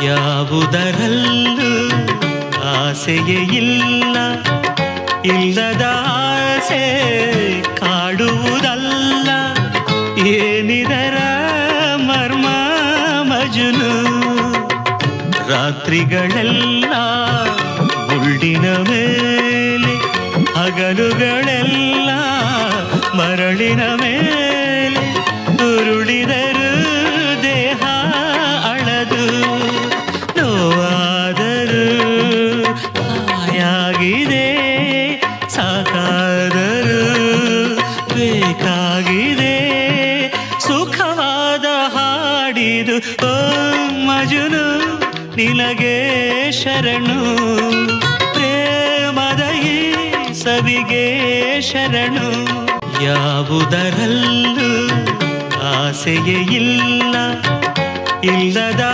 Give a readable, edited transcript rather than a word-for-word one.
ಯಾವುದರಲ್ಲೂ ಆಸೆಯೇ ಇಲ್ಲ, ಇಲ್ಲದ ಆಸೆ ಕಾಡುವುದಲ್ಲ. ಏನಿದರ ಮರ್ಮ ಮಜನು? ರಾತ್ರಿಗಳೆಲ್ಲ ಗುಳ್ಳಿನ ಮೇಲೆ, ಹಗಲುಗಳೆಲ್ಲ ಮರಳಿನ ಮೇಲೆ. ಉರುಳಿದರು ದೇಹ ಅಳದು, ನೋವಾದರೂ ಆಯಾಗಿದೆ. ಸಾಕಾದರೂ ಬೇಕಾಗಿದೆ, ಸುಖವಾದ ಹಾಡಿದು. ಓ ಮಜನು ನಿನಗೆ ಶರಣು, ಪ್ರೇಮದ ಈ ಸವಿಗೆ ಶರಣು. ಯಾವುದರಲ್ಲೂ ಆಸೆಯೇ ಇಲ್ಲ, ಇಲ್ಲದ